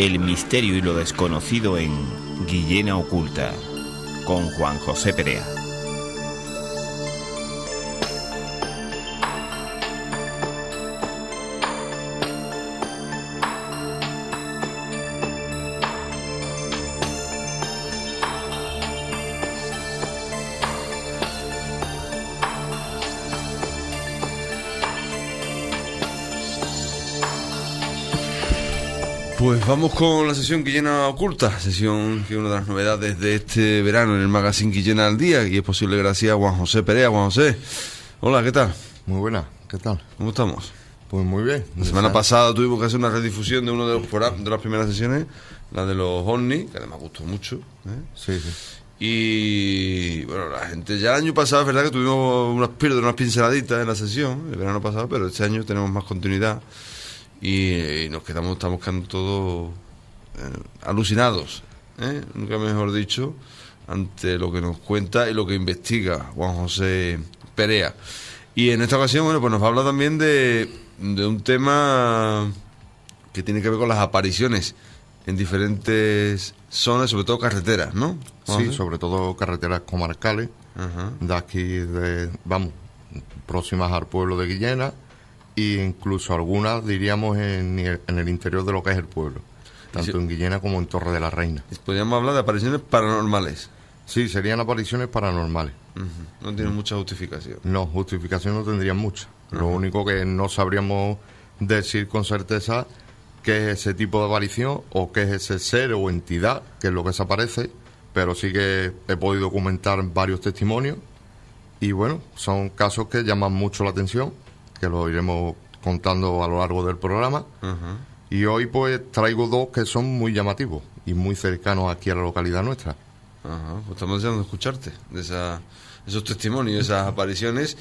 El misterio y lo desconocido en Guillena Oculta, con Juan José Perea. Pues vamos con la sesión Guillena Oculta, sesión que es una de las novedades de este verano en el magazine Guillena al Día, y es posible gracias a Juan José Perea. Juan José, hola, ¿qué tal? Muy buena, ¿qué tal? ¿Cómo estamos? Pues muy bien. La semana pasada tuvimos que hacer una redifusión de uno de las primeras sesiones, la de los ovnis, que además gustó mucho, ¿eh? Sí. Y bueno, la gente ya el año pasado es verdad que tuvimos unas pinceladitas en la sesión, el verano pasado, pero este año tenemos más continuidad. Y estamos quedando todos alucinados, nunca mejor dicho, ante lo que nos cuenta y lo que investiga Juan José Perea. Y en esta ocasión, bueno, pues nos va a hablar también de un tema que tiene que ver con las apariciones en diferentes zonas, sobre todo carreteras, ¿no? Sí, sobre todo carreteras comarcales, de aquí, próximas al pueblo de Guillena, e incluso algunas, diríamos, en el interior de lo que es el pueblo, tanto en Guillena como en Torre de la Reina. Podríamos hablar de apariciones paranormales. Sí, serían apariciones paranormales. No tienen mucha justificación. No, justificación no tendrían mucha. Lo único que no sabríamos decir con certeza qué es ese tipo de aparición o qué es ese ser o entidad que es lo que se aparece, pero sí que he podido documentar varios testimonios y bueno, son casos que llaman mucho la atención, que lo iremos contando a lo largo del programa. Y hoy pues traigo dos que son muy llamativos y muy cercanos aquí a la localidad nuestra. Pues estamos deseando escucharte de esos testimonios, esas apariciones.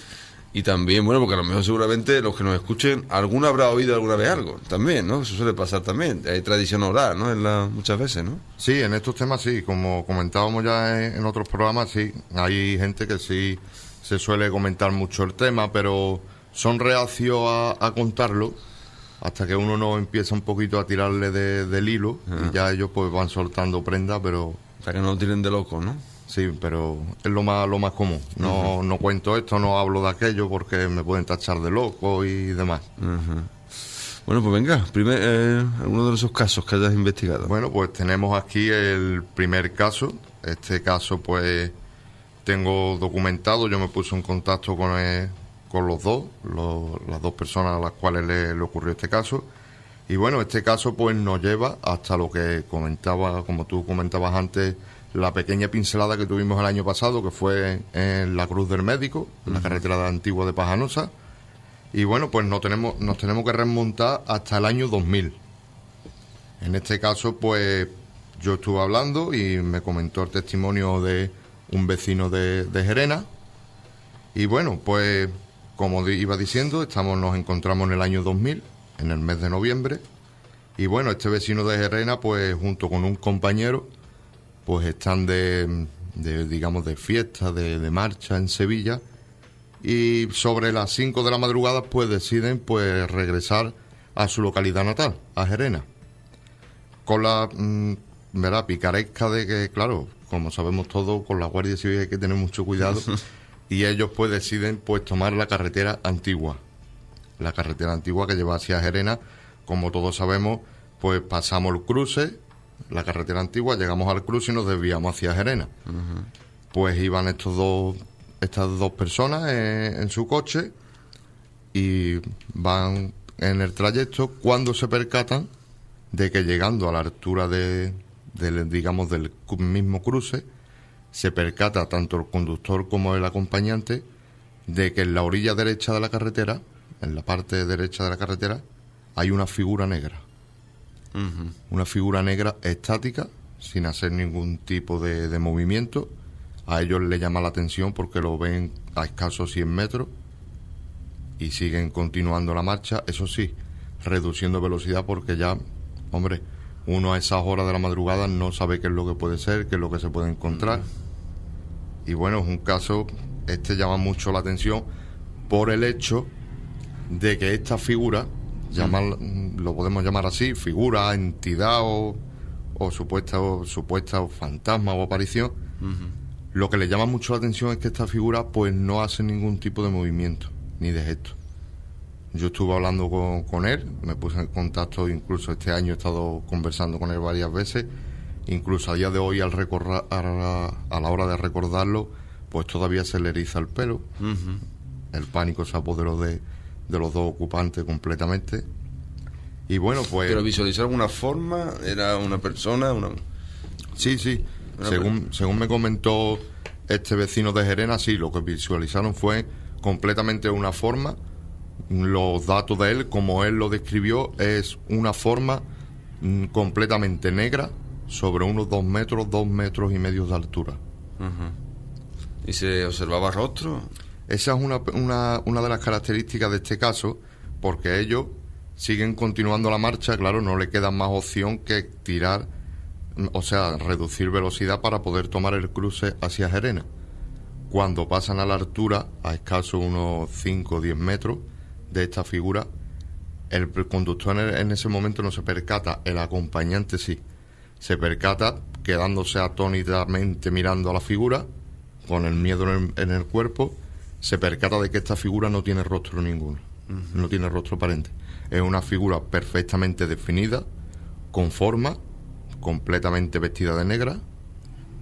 Y también, bueno, porque a lo mejor seguramente los que nos escuchen, alguno habrá oído alguna vez algo también, ¿no? Eso suele pasar también, hay tradición oral, ¿no? Muchas veces, ¿no? Sí, en estos temas sí, como comentábamos ya en otros programas, sí, hay gente que sí se suele comentar mucho el tema, pero son reacios a contarlo hasta que uno no empieza un poquito a tirarle del hilo y ya ellos pues van soltando prenda, pero... Para que no lo tiren de loco, ¿no? Sí, pero es lo más común. No cuento esto, no hablo de aquello porque me pueden tachar de loco y demás. Bueno, pues venga, alguno de esos casos que hayas investigado. Bueno, pues tenemos aquí el primer caso. Este caso pues tengo documentado, yo me puse en contacto con las dos personas a las cuales le ocurrió este caso. Y bueno, este caso pues nos lleva hasta lo que comentaba, como tú comentabas antes, la pequeña pincelada que tuvimos el año pasado, que fue en la Cruz del Médico, en la carretera antigua de Pajanosa. Y bueno, pues nos tenemos que remontar hasta el año 2000. En este caso, pues yo estuve hablando y me comentó el testimonio de un vecino de Gerena. Y bueno, pues como iba diciendo, nos encontramos en el año 2000, en el mes de noviembre. Y bueno, este vecino de Gerena, pues junto con un compañero, pues están de fiesta, de marcha en Sevilla, y sobre las 5 de la madrugada pues deciden pues regresar a su localidad natal, a Gerena, con la picaresca de que, claro, como sabemos todos, con la Guardia Civil hay que tener mucho cuidado, y ellos pues deciden pues tomar la carretera antigua que lleva hacia Gerena. Como todos sabemos, pues pasamos el cruce, la carretera antigua, llegamos al cruce y nos desviamos hacia Gerena. Pues iban estas dos personas en su coche y van en el trayecto cuando se percatan de que llegando a la altura del mismo cruce, se percata tanto el conductor como el acompañante de que en la orilla derecha de la carretera, en la parte derecha de la carretera, hay una figura negra. Una figura negra estática, sin hacer ningún tipo de movimiento. A ellos les llama la atención porque lo ven a escasos 100 metros y siguen continuando la marcha, eso sí, reduciendo velocidad porque ya, hombre, uno a esas horas de la madrugada no sabe qué es lo que puede ser, qué es lo que se puede encontrar. Y bueno, es un caso, llama mucho la atención por el hecho de que esta figura llama lo podemos llamar así, figura, entidad o supuesta fantasma o aparición, lo que le llama mucho la atención es que esta figura pues no hace ningún tipo de movimiento ni de gesto. Yo estuve hablando con él, me puse en contacto, incluso este año he estado conversando con él varias veces, incluso a día de hoy a la hora de recordarlo, pues todavía se le eriza el pelo. El pánico se apoderó de los dos ocupantes completamente. Y bueno, pues... ¿Pero visualizar alguna forma? ¿Era una persona? Sí. Según me comentó este vecino de Gerena, sí, lo que visualizaron fue completamente una forma. Los datos de él, como él lo describió, es una forma completamente negra sobre unos 2 metros y medio de altura. ¿Y se observaba rostro? Esa es una de las características de este caso, porque ellos siguen continuando la marcha. Claro, no le queda más opción que tirar, o sea, reducir velocidad para poder tomar el cruce hacia Gerena. Cuando pasan a la altura, a escaso unos 5 o 10 metros de esta figura, el conductor en ese momento no se percata, el acompañante sí. Se percata quedándose atónitamente mirando a la figura, con el miedo en el cuerpo. Se percata de que esta figura no tiene rostro ninguno, no tiene rostro aparente. Es una figura perfectamente definida, con forma, completamente vestida de negra,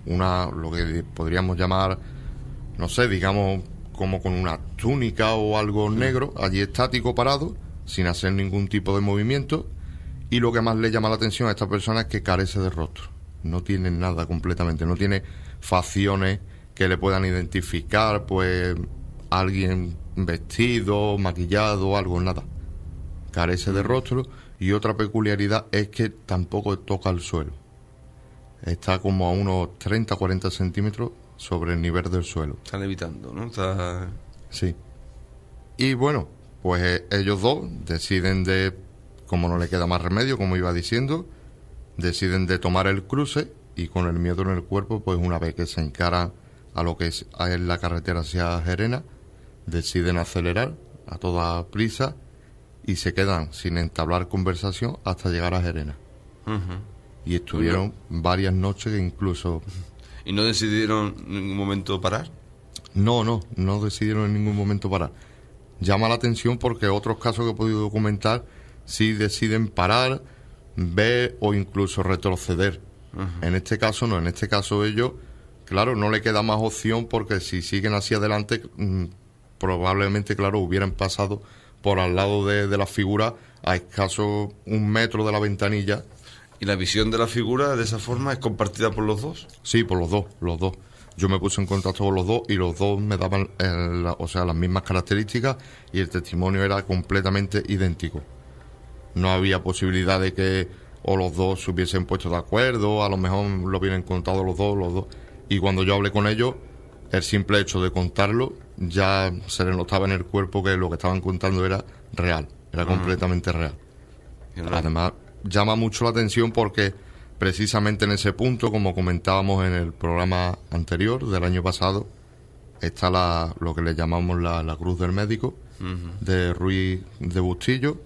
lo que podríamos llamar, no sé, digamos, como con una túnica o algo negro, allí estático, parado, sin hacer ningún tipo de movimiento. Y lo que más le llama la atención a esta persona es que carece de rostro, no tiene nada completamente, no tiene facciones que le puedan identificar, pues alguien vestido, maquillado, algo, nada. Carece de rostro. Y otra peculiaridad es que tampoco toca el suelo. Está como a unos 30-40 centímetros sobre el nivel del suelo. Está levitando, ¿no? Sí. Y bueno, pues ellos dos deciden como no le queda más remedio, como iba diciendo, deciden de tomar el cruce, y con el miedo en el cuerpo, pues una vez que se encaran a lo que es la carretera hacia Gerena, deciden acelerar a toda prisa y se quedan sin entablar conversación hasta llegar a Gerena. Y estuvieron varias noches incluso... ¿Y no decidieron en ningún momento parar? No decidieron en ningún momento parar. Llama la atención porque otros casos que he podido documentar sí deciden parar, ver o incluso retroceder. En este caso no, en este caso ellos, claro, no le queda más opción, porque si siguen hacia adelante, probablemente, claro, hubieran pasado por al lado de la figura a escaso 1 metro de la ventanilla. ¿Y la visión de la figura de esa forma es compartida por los dos? Sí, por los dos. Yo me puse en contacto con los dos y los dos me daban las mismas características, y el testimonio era completamente idéntico. No había posibilidad de que o los dos se hubiesen puesto de acuerdo, a lo mejor lo hubieran contado los dos. Y cuando yo hablé con ellos, el simple hecho de contarlo, ya se les notaba en el cuerpo que lo que estaban contando era real, era completamente real. Además, llama mucho la atención porque precisamente en ese punto, como comentábamos en el programa anterior del año pasado, está lo que le llamamos la Cruz del Médico, de Ruiz de Bustillo.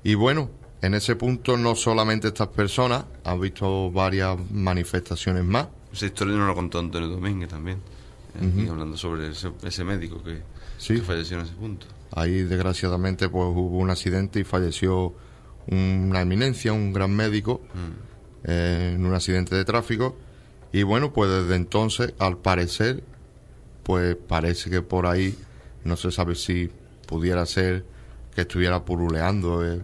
Y bueno, en ese punto no solamente estas personas han visto varias manifestaciones más. Esa historia nos la contó Antonio Domínguez también, hablando sobre ese médico que falleció en ese punto. Ahí desgraciadamente pues hubo un accidente y falleció una eminencia, un gran médico, en un accidente de tráfico. Y bueno, pues desde entonces, al parecer, pues parece que por ahí, no se sabe si pudiera ser que estuviera puruleando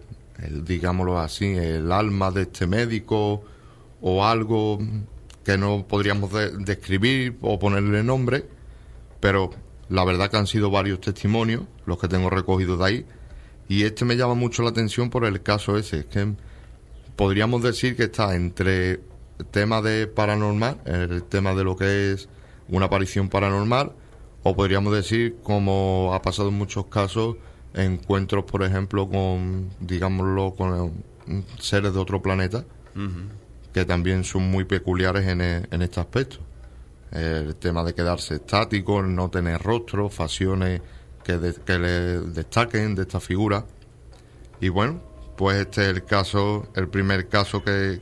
digámoslo así, el alma de este médico, o algo que no podríamos describir o ponerle nombre, pero la verdad que han sido varios testimonios los que tengo recogidos de ahí, y este me llama mucho la atención por el caso ese. Es que podríamos decir que está entre el tema de paranormal, el tema de lo que es una aparición paranormal, o podríamos decir, como ha pasado en muchos casos, encuentros, por ejemplo, con seres de otro planeta, que también son muy peculiares en este aspecto. El tema de quedarse estático, no tener rostro, facciones que le destaquen de esta figura. Y bueno, pues este es el primer caso que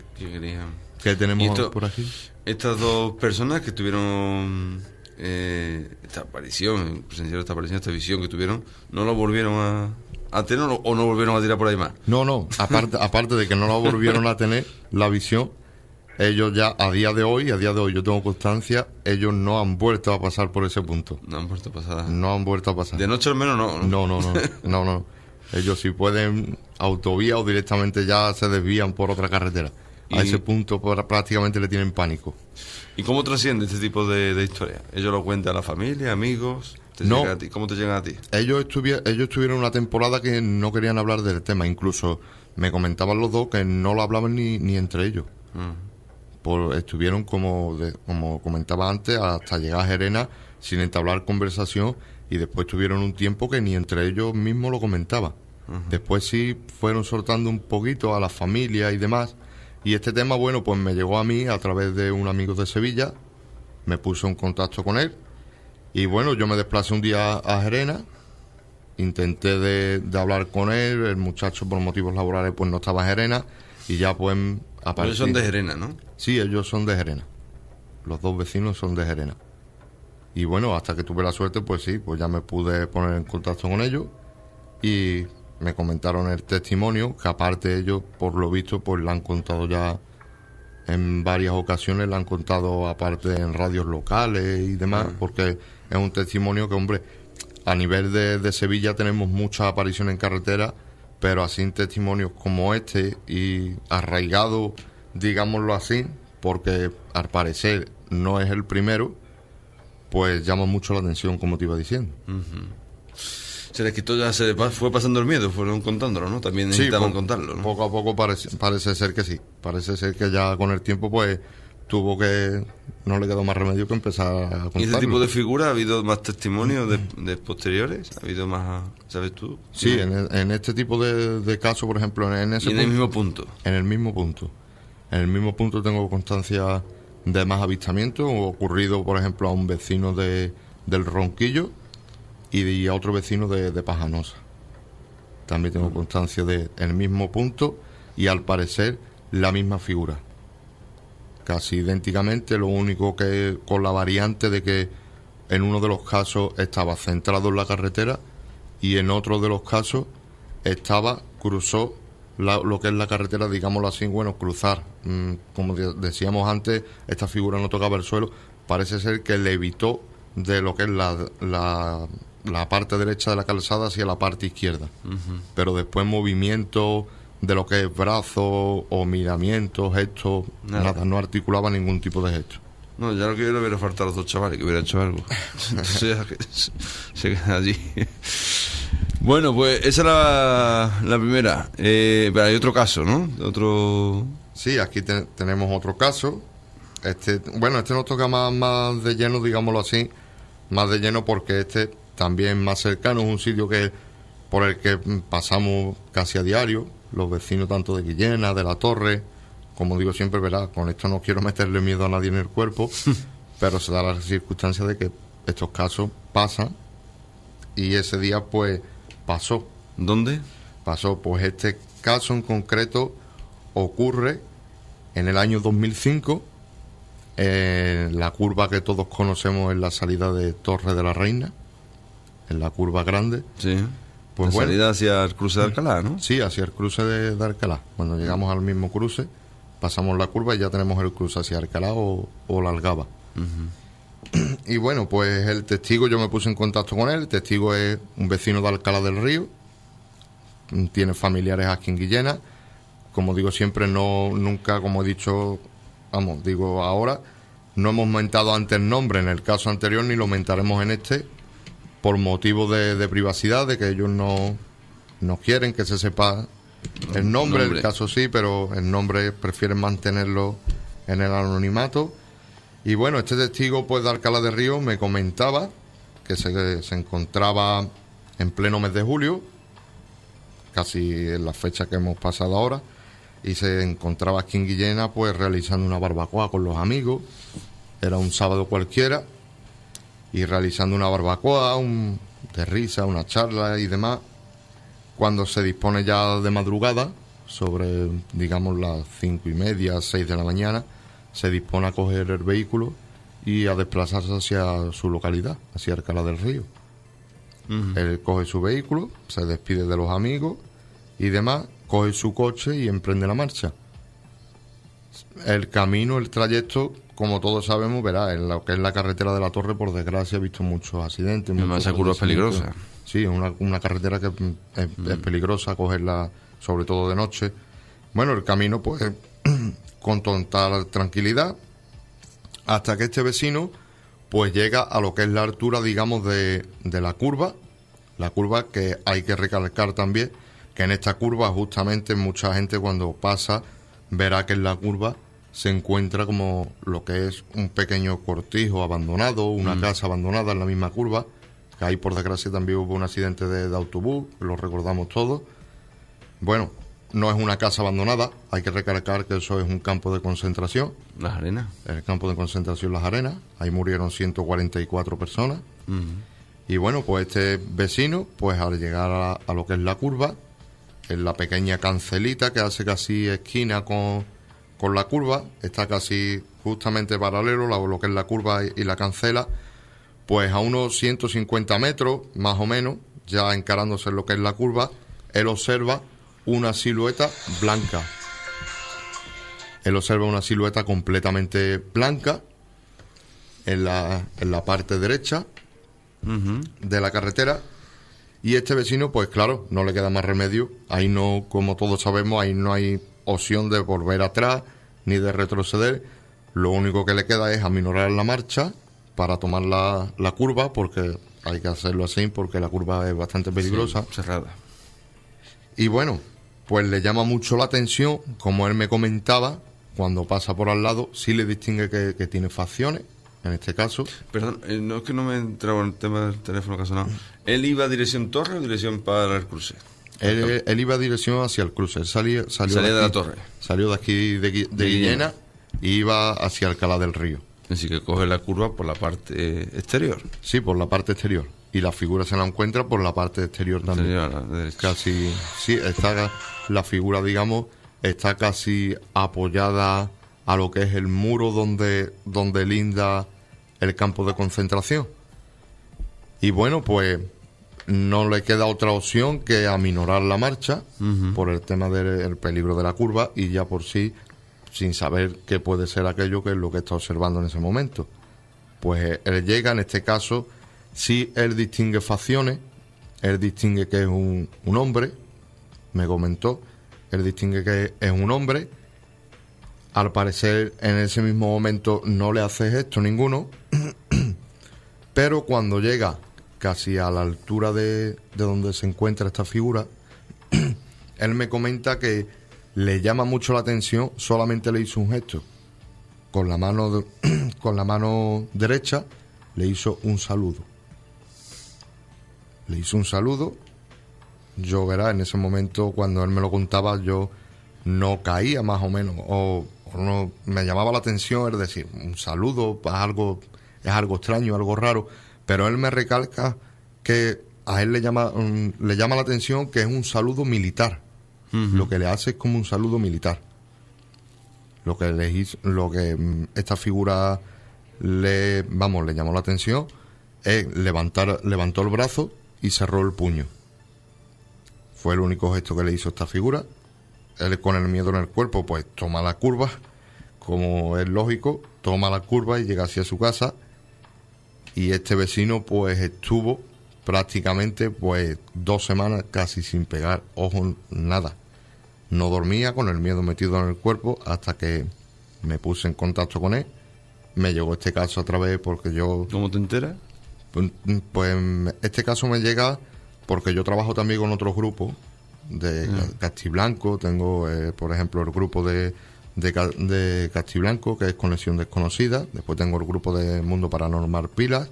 tenemos por aquí. Estas dos personas que tuvieron esta aparición, presenciaron esta aparición, esta visión que tuvieron, ¿no lo volvieron a tener o no volvieron a tirar por ahí más? No, aparte de que no lo volvieron a tener, la visión, ellos ya a día de hoy yo tengo constancia, ellos no han vuelto a pasar por ese punto. No han vuelto a pasar. No han vuelto a pasar. De noche al menos no. No. Ellos si pueden autovía o directamente ya se desvían por otra carretera. A ese punto prácticamente le tienen pánico. ¿Y cómo trasciende este tipo de historias? ¿Ellos lo cuentan a la familia, amigos? No. A ti? ¿Cómo te llegan a ti? Ellos estuvieron una temporada que no querían hablar del tema. Incluso me comentaban los dos que no lo hablaban ni entre ellos. Estuvieron, como comentaba antes, hasta llegar a Gerena sin entablar conversación, y después tuvieron un tiempo que ni entre ellos mismos lo comentaban. Después sí fueron soltando un poquito a la familia y demás, y este tema, bueno, pues me llegó a mí a través de un amigo de Sevilla, me puso en contacto con él, y bueno, yo me desplacé un día a Gerena, intenté de hablar con él, el muchacho por motivos laborales pues no estaba en Gerena, y ya pues ellos son de Gerena, ¿no? Sí, ellos son de Gerena. Los dos vecinos son de Gerena. Y bueno, hasta que tuve la suerte, pues sí, pues ya me pude poner en contacto con ellos y me comentaron el testimonio, que aparte ellos, por lo visto, pues la han contado ya en varias ocasiones, la han contado aparte en radios locales y demás, porque es un testimonio que, hombre, a nivel de Sevilla tenemos muchas apariciones en carretera, pero así testimonios como este y arraigado, digámoslo así, porque al parecer no es el primero, pues llama mucho la atención, como te iba diciendo. Se les quitó, ya se fue pasando el miedo, fueron contándolo, ¿no? También necesitaban contarlo, ¿no? Poco a poco parece ser que sí. Parece ser que ya con el tiempo, pues, no le quedó más remedio que empezar a contarlo. ¿Y ese tipo de figuras ha habido más testimonios de posteriores? ¿Ha habido más, sabes tú? Sí, en este tipo de casos, por ejemplo, en ese ¿Y en el mismo punto? En el mismo punto. En el mismo punto tengo constancia de más avistamientos, ocurrido, por ejemplo, a un vecino del Ronquillo y a otro vecino de Pajanosa. También tengo constancia de el mismo punto y, al parecer, la misma figura. Casi idénticamente, lo único que con la variante de que en uno de los casos estaba centrado en la carretera y en otro de los casos cruzó lo que es la carretera, digámoslo así, bueno, cruzar. Como decíamos antes, esta figura no tocaba el suelo, parece ser que le evitó de lo que es la parte derecha de la calzada hacia la parte izquierda. Pero después movimientos de lo que es brazos o miramientos, gestos, nada, no articulaba ningún tipo de gesto. No, ya lo que le hubiera faltado a los dos chavales, que hubieran hecho algo. Entonces ya que se quedan allí. Bueno, pues esa era la primera. Pero hay otro caso, ¿no? Sí, aquí tenemos otro caso. Este nos toca más de lleno, digámoslo así, más de lleno, porque este también más cercano, es un sitio por el que pasamos casi a diario, los vecinos tanto de Guillena, de La Torre. Como digo siempre, ¿verdad? Con esto no quiero meterle miedo a nadie en el cuerpo, pero se da la circunstancia de que estos casos pasan, y ese día pues pasó. ¿Dónde? Pasó, pues este caso en concreto ocurre en el año 2005, en la curva que todos conocemos en la salida de Torre de la Reina, en la curva grande. Sí. Pues la salida hacia el cruce de Alcalá, ¿no? Sí, hacia el cruce de Alcalá. Cuando llegamos al mismo cruce, pasamos la curva y ya tenemos el cruce hacia Alcalá o la Algaba. Y bueno, pues el testigo, yo me puse en contacto con él. El testigo es un vecino de Alcalá del Río, tiene familiares aquí en Guillena. Como digo siempre, nunca, como he dicho, ahora, no hemos mentado antes el nombre en el caso anterior, ni lo mentaremos en este, por motivos de privacidad, de que ellos no quieren que se sepa el nombre. El caso sí, pero el nombre prefieren mantenerlo en el anonimato. Y bueno, este testigo, pues, de Alcalá de Río, me comentaba que se encontraba en pleno mes de julio, casi en la fecha que hemos pasado ahora, y se encontraba aquí en Guillena, pues, realizando una barbacoa con los amigos. Era un sábado cualquiera, y realizando una barbacoa, de risa, una charla y demás. Cuando se dispone ya de madrugada, sobre, digamos, las 5:30, 6 de la mañana, se dispone a coger el vehículo y a desplazarse hacia su localidad, hacia Alcalá del Río. Él coge su vehículo, se despide de los amigos y demás, coge su coche y emprende la marcha. El camino, el trayecto, como todos sabemos, verá, en lo que es la carretera de la Torre, por desgracia, he visto muchos accidentes. Además, esa curva es peligrosa. Sí, es una carretera que es peligrosa cogerla, sobre todo de noche. Bueno, el camino, pues, con total tranquilidad, hasta que este vecino, pues, llega a lo que es la altura, digamos, de la curva que hay que recalcar también, que en esta curva, justamente, mucha gente cuando pasa, verá que en la curva se encuentra como lo que es un pequeño cortijo abandonado, una casa abandonada en la misma curva, que ahí por desgracia también hubo un accidente de autobús, lo recordamos todos. Bueno, no es una casa abandonada, hay que recalcar que eso es un campo de concentración. Las Arenas. El campo de concentración Las Arenas, ahí murieron 144 personas. Y bueno, pues este vecino, pues al llegar a lo que es la curva, en la pequeña cancelita que hace casi esquina con la curva, está casi justamente paralelo lo que es la curva y la cancela, pues a unos 150 metros, más o menos, ya encarándose en lo que es la curva, él observa una silueta blanca. Él observa una silueta completamente blanca en la parte derecha de la carretera. Y este vecino, pues claro, no le queda más remedio. Ahí no, como todos sabemos, ahí no hay opción de volver atrás ni de retroceder. Lo único que le queda es aminorar la marcha para tomar la curva, porque hay que hacerlo así, porque la curva es bastante peligrosa. Sí, cerrada. Y bueno, pues le llama mucho la atención, como él me comentaba, cuando pasa por al lado, sí le distingue que tiene facciones. En este caso... Perdón, no es que no me he entrado en el tema del teléfono que ha sonado. ¿Él iba a dirección Torre o dirección para el cruce? Él iba a dirección hacia el cruce. Él salió de la Torre. Salió de aquí de Guillena y iba hacia Alcalá del Río. Así que coge la curva por la parte exterior. Sí, por la parte exterior. Y la figura se la encuentra por la parte exterior también. A la derecha. Casi, sí, está la figura, digamos, está casi apoyada a lo que es el muro donde linda el campo de concentración. Y bueno, pues no le queda otra opción que aminorar la marcha por el tema del peligro de la curva y ya por sí, sin saber qué puede ser aquello que es lo que está observando en ese momento. Pues él llega, en este caso, sí él distingue facciones, él distingue que es un hombre, me comentó, él distingue que es un hombre. Al parecer, en ese mismo momento no le hace gesto ninguno, pero cuando llega casi a la altura de donde se encuentra esta figura, él me comenta que le llama mucho la atención, solamente le hizo un gesto. Con la mano derecha le hizo un saludo. Le hizo un saludo. Yo, verá, en ese momento, cuando él me lo contaba, yo no caía más o menos, o no me llamaba la atención, es decir, un saludo es algo extraño, algo raro, pero él me recalca que a él le llama la atención que es un saludo militar. Lo que le hace es como un saludo militar. Lo que esta figura le llamó la atención es levantó el brazo y cerró el puño. Fue el único gesto que le hizo esta figura. Él, con el miedo en el cuerpo, pues toma la curva, como es lógico, toma la curva y llega hacia su casa. Y este vecino pues estuvo prácticamente pues 2 semanas casi sin pegar ojo, nada. No dormía, con el miedo metido en el cuerpo, hasta que me puse en contacto con él. Me llegó este caso a través porque yo... ¿Cómo te enteras? Pues este caso me llega porque yo trabajo también con otros grupos de Castiblanco. Tengo, por ejemplo, el grupo de Castiblanco, que es Conexión Desconocida. Después tengo el grupo de Mundo Paranormal Pilas.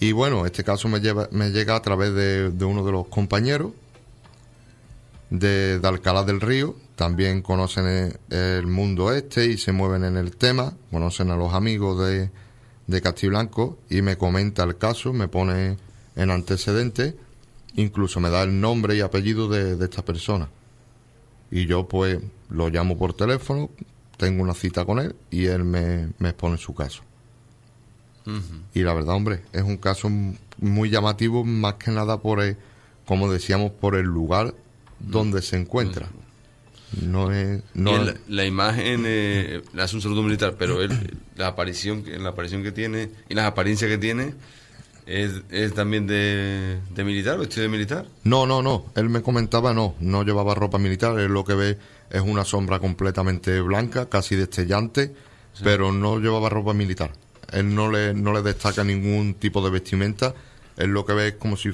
Y bueno, este caso me llega a través de uno de los compañeros de Alcalá del Río. También conocen el mundo y se mueven en el tema. Conocen a los amigos de Castiblanco y me comenta el caso, me pone en antecedentes. Incluso me da el nombre y apellido de esta persona. y yo pues lo llamo por teléfono, tengo una cita con él y él me expone su caso. Y la verdad, hombre, es un caso muy llamativo, más que nada como decíamos, por el lugar donde se encuentra. No es... La imagen le hace un saludo militar, pero la aparición que tiene y las apariencias que tiene es también de militar, vestido de militar. No, él me comentaba, no llevaba ropa militar, él lo que ve es una sombra completamente blanca, casi destellante, sí. Pero no llevaba ropa militar. Él no le destaca ningún tipo de vestimenta, él lo que ve es como si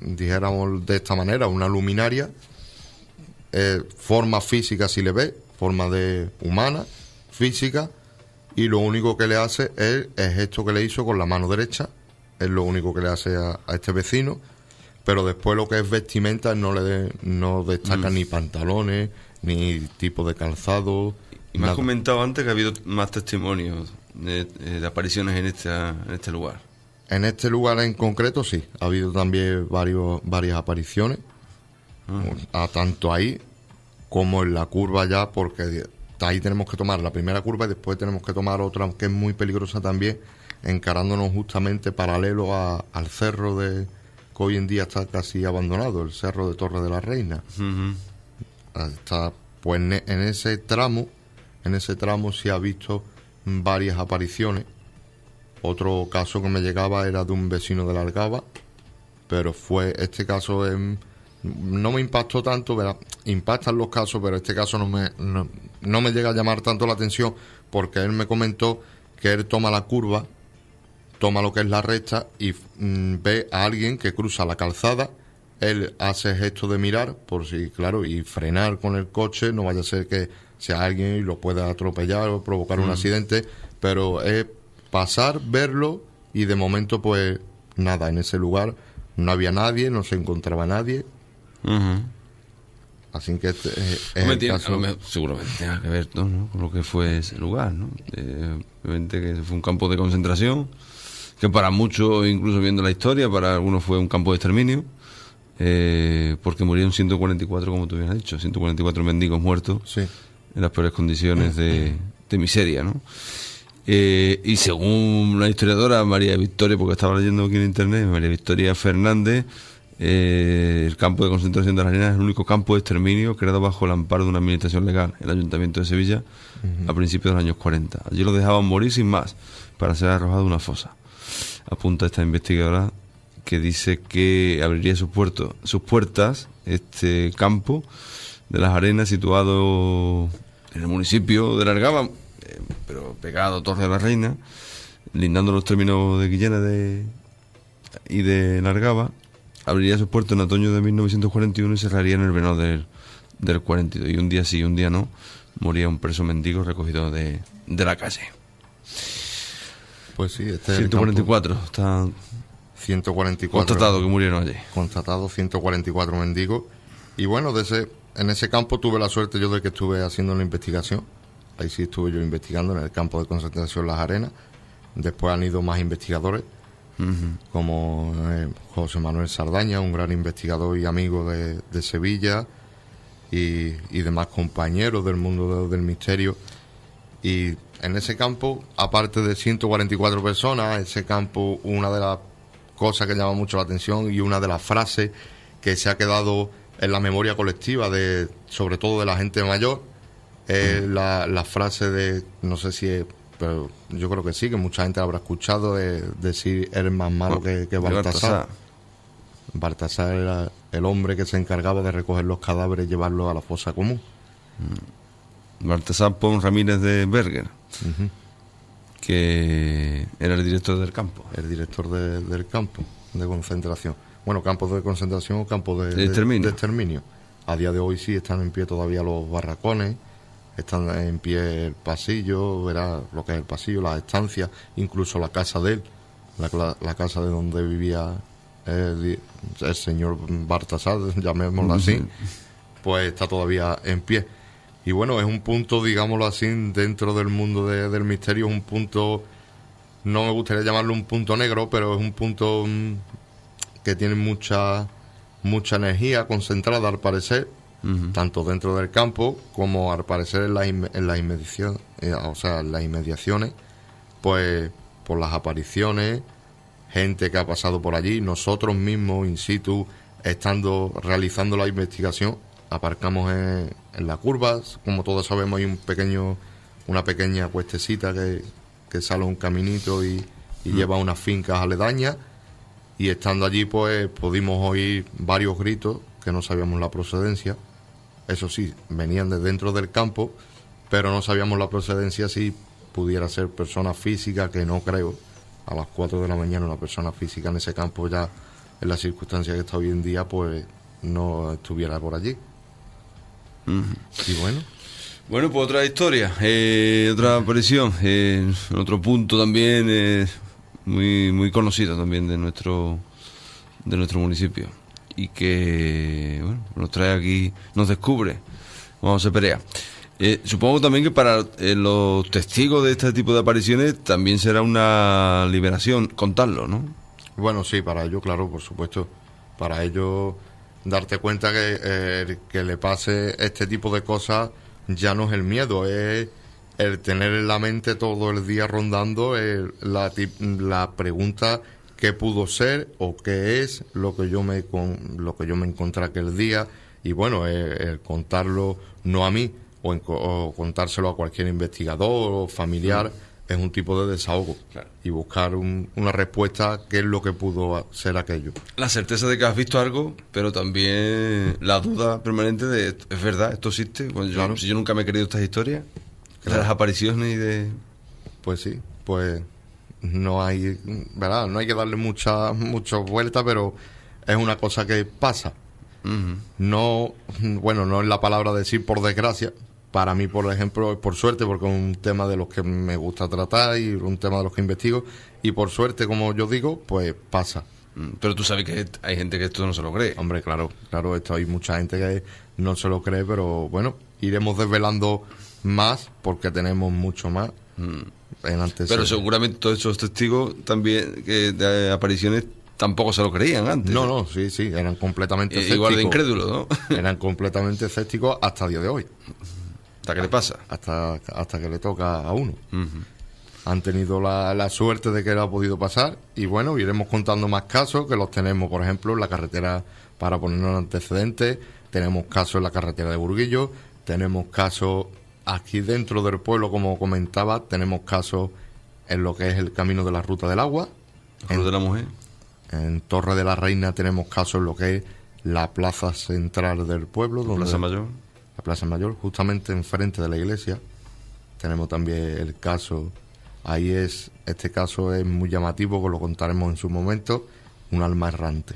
dijéramos de esta manera, una luminaria. Forma física si le ve, forma de humana, física, y lo único que le hace es esto que le hizo con la mano derecha, es lo único que le hace a este vecino, pero después lo que es vestimenta no destaca ni pantalones, ni tipo de calzado. Y me has comentado antes que ha habido más testimonios de apariciones en este lugar. En este lugar en concreto sí, ha habido también varias apariciones. Tanto ahí como en la curva ya, porque ahí tenemos que tomar la primera curva y después tenemos que tomar otra que es muy peligrosa también, encarándonos justamente paralelo al cerro que hoy en día está casi abandonado, el cerro de Torre de la Reina. Está, pues en ese tramo sí ha visto varias apariciones. Otro caso que me llegaba era de un vecino de la Algaba, pero este caso no me impactó tanto, ¿verdad? Impactan los casos, pero este caso no me llega a llamar tanto la atención, porque él me comentó que él toma la curva, toma lo que es la recta y ve a alguien que cruza la calzada. Él hace gesto de mirar por si, claro, y frenar con el coche, no vaya a ser que sea alguien y lo pueda atropellar o provocar un accidente, pero es pasar, verlo y de momento pues nada, en ese lugar no había nadie, no se encontraba nadie. Así que seguramente tenga que ver, ¿no?, con lo que fue ese lugar, ¿no? Obviamente que fue un campo de concentración, que para muchos, incluso viendo la historia, para algunos fue un campo de exterminio, porque murieron 144, como tú bien has dicho, 144 mendigos muertos, sí, en las peores condiciones de miseria, ¿no? Y según la historiadora María Victoria, porque estaba leyendo aquí en internet, María Victoria Fernández, el campo de concentración de las Arenas es el único campo de exterminio creado bajo el amparo de una administración legal, el Ayuntamiento de Sevilla, a principios de los años 40. Allí lo dejaban morir sin más, para ser arrojado a una fosa. Apunta esta investigadora, que dice que abriría sus puertas este campo de las Arenas, situado en el municipio de Largaba, pero pegado a Torre de la Reina, lindando los términos de Guillena y de Largaba. Abriría sus puertas en otoño de 1941 y cerraría en el verano del 42. Y un día sí y un día no, moría un preso mendigo recogido de la calle. Pues sí, 144 está 144 constatado que murieron allí. Constatado 144 mendigos. Y bueno, en ese campo tuve la suerte yo de que estuve haciendo la investigación. Ahí sí estuve yo investigando en el campo de concentración Las Arenas. Después han ido más investigadores, como José Manuel Sardaña, un gran investigador y amigo de Sevilla, y demás compañeros del mundo del misterio. Y en ese campo, aparte de 144 personas, ese campo, una de las cosas que llama mucho la atención y una de las frases que se ha quedado en la memoria colectiva, sobre todo de la gente mayor, es la frase de, no sé si es, pero yo creo que sí, que mucha gente habrá escuchado, de decir: eres más malo que Baltasar. Baltasar era el hombre que se encargaba de recoger los cadáveres y llevarlos a la fosa común. Baltasar Pons Ramírez de Berger, que era el director del campo. El director del campo de concentración. Bueno, campos de concentración o campos de exterminio. A día de hoy sí están en pie todavía los barracones, están en pie el pasillo, verá lo que es el pasillo, las estancias, incluso la casa de él, la casa de donde vivía el señor Baltasar, llamémoslo así, pues está todavía en pie. Y bueno, es un punto, digámoslo así, dentro del mundo del misterio, es un punto, no me gustaría llamarlo un punto negro, pero es un punto que tiene mucha energía concentrada, al parecer, tanto dentro del campo como al parecer en las inmediaciones, en las inmediaciones, pues por las apariciones, gente que ha pasado por allí, nosotros mismos in situ, realizando la investigación, aparcamos en la curva, como todos sabemos hay una pequeña cuestecita que sale un caminito y lleva unas fincas aledañas, y estando allí pues pudimos oír varios gritos que no sabíamos la procedencia. Eso sí, venían de dentro del campo, pero no sabíamos la procedencia si pudiera ser persona física, que no creo. A las 4 de la mañana una persona física en ese campo, ya en las circunstancias que está hoy en día, pues no estuviera por allí. Y bueno. Bueno, pues otra historia, otra aparición, otro punto también muy muy conocido también de nuestro municipio, y que bueno, nos trae aquí, nos descubre, vamos a Perea. Supongo también que para los testigos de este tipo de apariciones también será una liberación contarlo, ¿no? Bueno, sí, para ello, claro, por supuesto. Para ello, darte cuenta que le pase este tipo de cosas ya no es el miedo, es el tener en la mente todo el día rondando la pregunta: ¿qué pudo ser o qué es lo que yo me encontré aquel día? Y bueno, el contarlo no a mí, o contárselo a cualquier investigador o familiar, es un tipo de desahogo. Claro. Y buscar una respuesta, qué es lo que pudo ser aquello. La certeza de que has visto algo, pero también la duda permanente de, ¿es verdad? ¿Esto existe? Bueno, Claro. Si yo nunca me he creído estas historias, Claro. de las apariciones y de... Pues sí, pues no hay, ¿verdad? No hay que darle mucha vuelta, pero es una cosa que pasa. No, bueno, no es la palabra decir por desgracia. Para mí, por ejemplo, es por suerte, porque es un tema de los que me gusta tratar y un tema de los que investigo. Y por suerte, como yo digo, pues pasa. Pero tú sabes que hay gente que esto no se lo cree. Hombre, claro, esto hay mucha gente que no se lo cree, pero bueno, iremos desvelando más porque tenemos mucho más en antecedentes. Pero seguramente todos esos testigos también de apariciones tampoco se lo creían antes. No, sí, eran completamente escépticos. Igual de incrédulos, ¿no? Eran completamente escépticos hasta el día de hoy. ¿Hasta qué le pasa? Hasta que le toca a uno. Han tenido la suerte de que le ha podido pasar, y bueno, iremos contando más casos que los tenemos, por ejemplo, en la carretera, para ponernos antecedentes. Tenemos casos en la carretera de Burguillo, tenemos casos aquí dentro del pueblo, como comentaba, tenemos casos en lo que es el camino de la Ruta del Agua. Cruz de la Mujer. En Torre de la Reina tenemos casos en lo que es la plaza central del pueblo, donde Plaza Mayor. la Plaza Mayor, justamente enfrente de la iglesia. Tenemos también el caso, este caso es muy llamativo, que lo contaremos en su momento, un alma errante.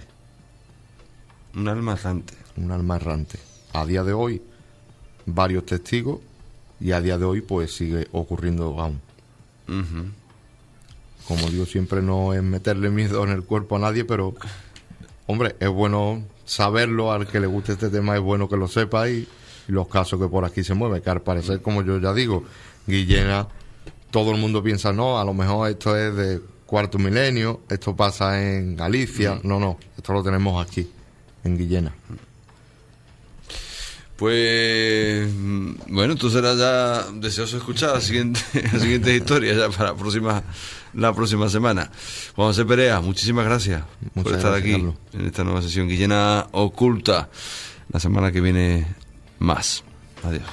Un alma errante. Un alma errante. A día de hoy, varios testigos, y a día de hoy pues sigue ocurriendo aún. Como digo, siempre no es meterle miedo en el cuerpo a nadie, pero hombre, es bueno saberlo. Al que le guste este tema es bueno que lo sepa, y los casos que por aquí se mueven, que al parecer, como yo ya digo, Guillena, todo el mundo piensa, no, a lo mejor esto es de cuarto milenio, esto pasa en Galicia. No, esto lo tenemos aquí, en Guillena. Pues bueno, entonces era ya deseoso escuchar las siguientes historias ya para la próxima semana. Juan José Perea, muchísimas gracias por estar gracias, aquí, Carlos, en esta nueva sesión Guillena Oculta. La semana que viene más. Adiós.